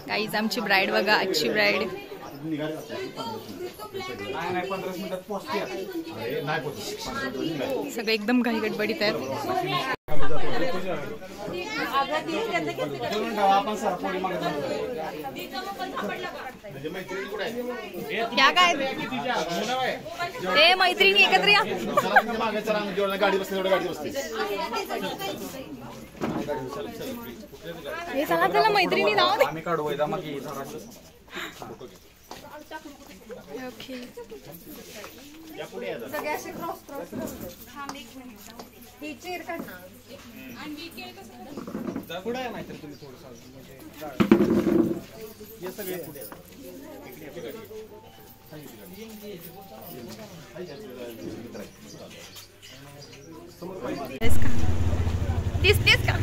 Guys आमची bride बघा, आजची ब्राईड. सगळे एकदम घाई गडबडीत आहेत. क्या काय ते मैत्रिणी एकत्र या. हे चला चला मैत्रिणी नाव दे. ओके सगळे असे क्रॉस क्रॉस. थांब एक मिनिट. ही चेअर काढ ना. आणि मी केलं कसं पुढे आहे नाहीतर तुम्ही थोडंसं हे सगळे पुढे दिसतेस का.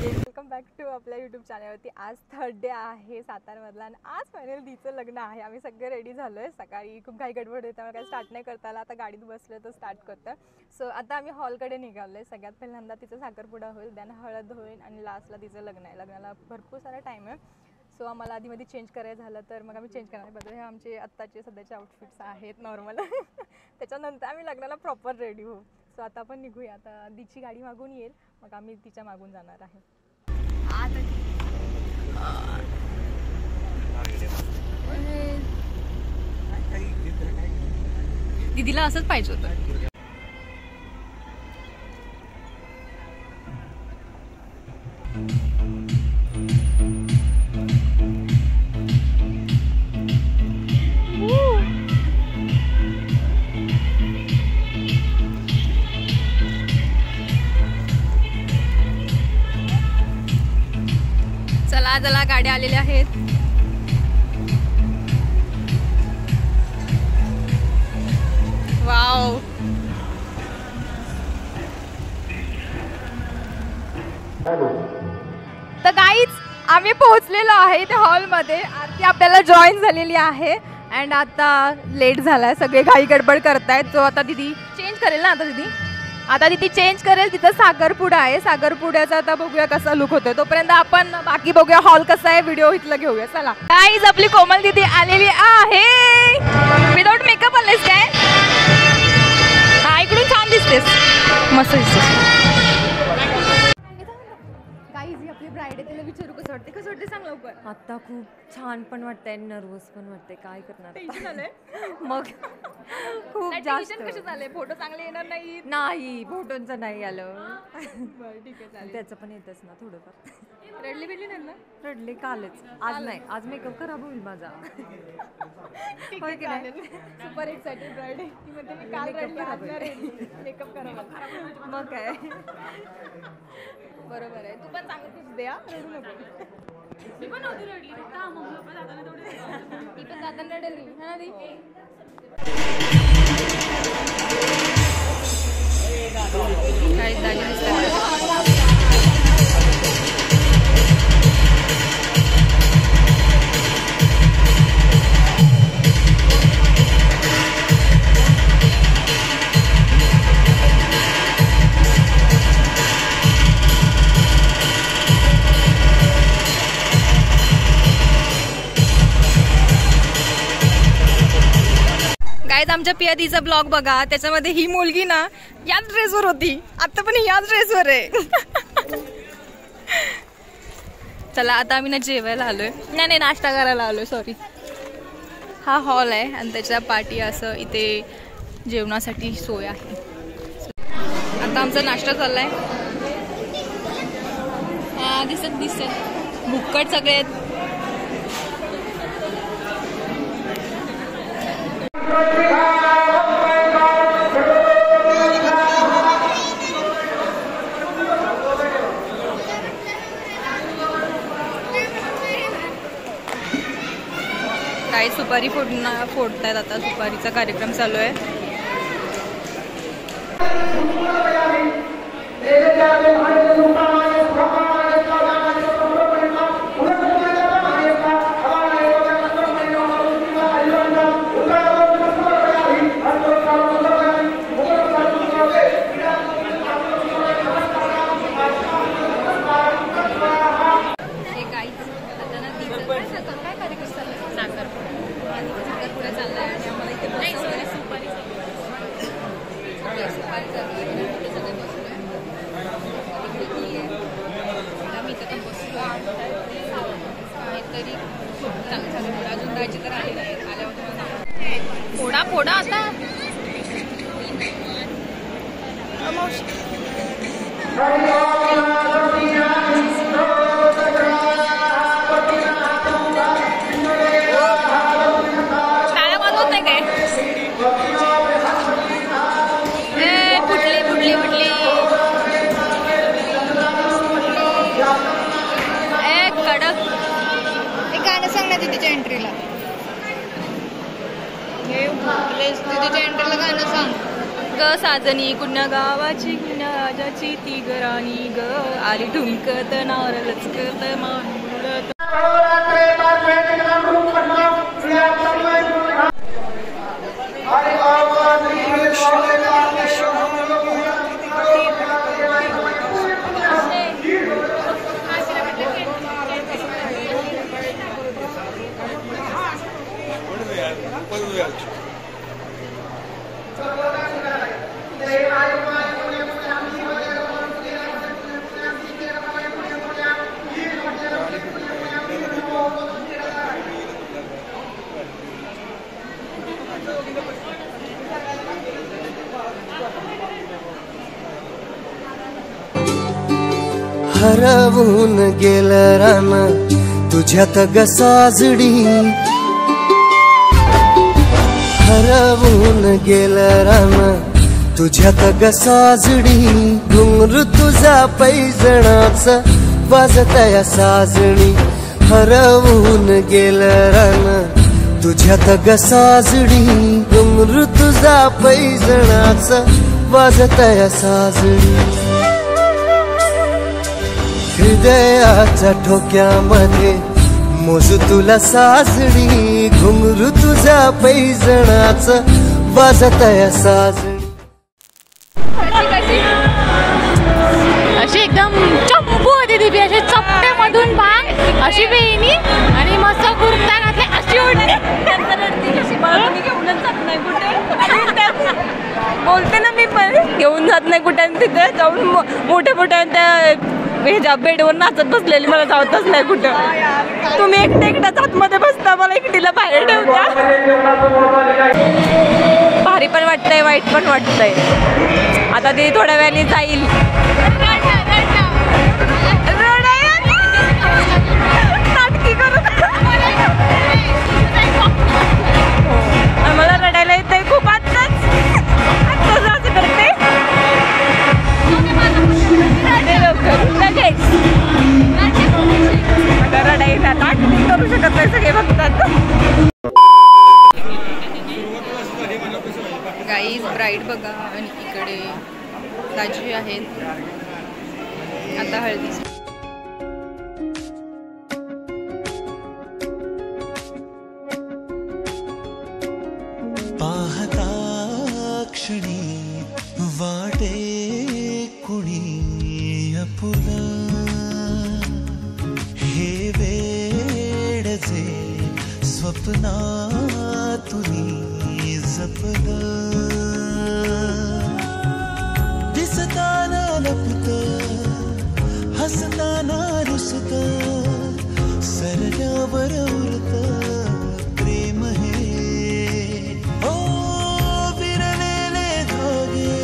वेलकम बॅक टू आपल्या यूट्यूब चॅनलवरती. आज थर्ड डे आहे सातारमधला आणि आज फायनल दीचं लग्न आहे. आम्ही सगळे रेडी झालो आहे. सकाळी खूप घाई गडबड होती त्यामुळे काही स्टार्ट नाही करता आला. आता गाडीत बसलो तर स्टार्ट करतं. सो आता आम्ही हॉलकडे निघालो आहे. सगळ्यात पहिल्यांदा तिचं साखरपुडा होईल, त्यानं हळद होईल आणि लास्टला तिचं लग्न आहे. लग्नाला भरपूर सारा टाईम आहे. सो आम्हाला आधीमध्ये चेंज करायचं झालं तर मग आम्ही चेंज करणार बदल. हे आमचे आत्ताचे सध्याचे आउटफिट्स आहेत नॉर्मल. त्याच्यानंतर आम्ही लग्नाला प्रॉपर रेडी होऊ. सो आता आपण निघूया. आता दीची गाडी मागून येईल, मग आम्ही तिच्या मागून जाणार आहे. दीदीला असंच पाहिजे होतं. चला चला गाड्या आलेल्या आहेत. वाव. तर गाईज आम्ही पोहोचलेलो आहे त्या हॉलमध्ये. आरती आपल्याला जॉईन झालेली आहे अँड आता लेट झालाय. सगळे घाई गडबड करतायत. जो आता दीदी चेंज करेल ना. आता दीदी चेंज करेल. तिथं साखरपुडा आहे. साखरपुड्याचा आता बघूया कसा लुक होतोय. तोपर्यंत आपण बाकी बघूया हॉल कसा आहे. व्हिडिओ इथलं घेऊया. चला गाईज आपली कोमल दीदी आलेली आहे. विदाउट मेकअप आलेस काय. हा इकडून छान दिसतेस. मस्त दिसतेस. गाईज आपली ब्राईड आहे. तिला विचारू कसं वाटते. कसं वाटते सांग लवकर. आता खूप छान पण वाटतंय, नर्वस पण वाटतंय. काय करणार टेन्शन आलंय मग. खूप जास्त कसे झाले. फोटो चांगले येणार नाही. नाही फोटोंचं नाही आलं. बरं ठीक आहे चालेल. त्याचं पण येतच ना थोडंफार. रडली बिडली नाही ना. रडले कालच. आज नाही. आज मेकअप खराब होईल माझा. होय की नाही. सुपर एक्साइटेड ब्राईड आहे. ती म्हणते मी काल रडली आज नाही रडली. मेकअप करा. मग काय बरोबर आहे. तू पण सांगतच दे. रडू नको. ती पण नव्हती रडली. ती पण दादांना रडली हा ती. काही दाजी दिसतात. आमच्या पियादीचा ब्लॉग बघा. त्याच्यामध्ये ही मुलगी ना याच ड्रेसवर होती. आता पण याच ड्रेसवर आहे. चला आता आम्ही ना जेवायला आलोय. नाही नाश्ता करायला आलोय. सॉरी. हा हॉल आहे आणि त्याच्या पाठी असं इथे जेवणासाठी सोय आहे. आता आमचा नाश्ता चाललाय. हा दिसत भुक्कड सगळे आहेत. काही सुपारी फोडतायत. आता सुपारीचा कार्यक्रम चालू आहे. फोडा फोडा आता टाळ्या वाजवत नाही काय? फुटली फुटली फुटली कडक. एक गाणं सांग ना तिच्या एंट्रीला. तिच्या एंट्रीला गाणं सांग. ग साजनी कुण्या गावाची कुण्या राजाची ती गराणी ग आली ठुमकत नावर लचकत मांडत. हरवून गेलं रान तुझ्यात ग साजडी, हरवून गेलं रान तुझ्यात ग साजडी. घुंगरू तुझा पैजणाच वाजतया साजणी, हरवून गेलं रान तुझ्यात ग साजडी. घुंगरू तुझा पैजणाच वाजतया साजणी. हृदयाच्या ठोक्यामध्ये मोजू तुला साजणी, घुंगरू तुझा पैजणाच वाजतया साजणी. अशी एकदम चप्पू होती दिव्य, अशी चपट्यामधून भांग अशी वेणी आणि मस्त कुर्ता घातले अशी उडली. घेऊनच जात नाही कुठे बोलते ना मी, पण घेऊन जात नाही कुठे. तिथे जाऊन मोठ्या मोठ्या त्या ह्याच्या बेडवर नाचत बसलेली मला जावतच नाही कुठं. तुम्ही एकटे एकट्याच आतमध्ये बसता, मला एकटीला बाहेर ठेवता. भारी पण वाटतंय वाईट पण वाटतंय. आता ती थोड्या वेळाने जाईल. नाटकी करून मला रडायला येतंय खूप. आत्ताच असं करते लगेच रडायला नाटकी करू शकत नाही, सगळे बघतात. गाईज ब्राईड बघा आणि इकडे दाजी आहेत. आता हळदी पाहता क्षणी वाटे कुणी आपुला, हे वेड जे स्वप्नातुनी जपलं. दिसताना लपत हसताना रुसत, सरल्यावर उरत प्रेम हे. ओ विरलेले धागे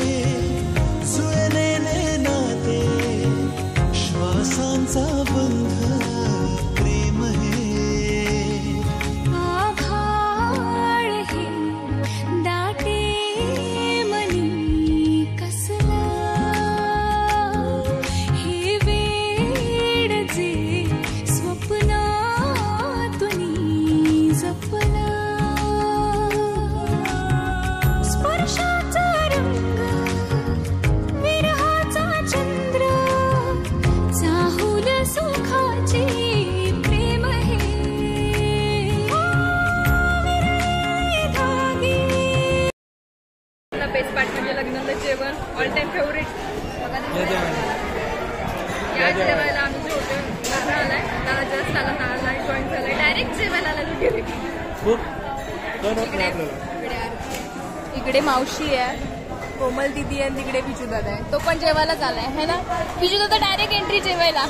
जुळलेले नाते, श्वासांचा बंध प्रेम हे. आभाळ हे दाटे मनी कसला, हे वेड जे स्वप्नातुनी जपला. स्पर्शाचा रंग विरहाचा चंद्र, चाहुल सुखाचे प्रेम हे. बेस्ट पार्टनरच्या लग्नातलं जेवण ऑल टाइम फेवरेट. या जेवायला आम्ही जे होते दादा आलाय, दादा जस्ट आला जॉईन झालाय, डायरेक्ट जेवायला आला गेले. इकडे मावशी आहे कोमल दीदी आणि तिकडे पिचू दादा आहे. तो पण जेवायला चालाय है ना. पिशू तर डायरेक्ट एंट्री जेवायला.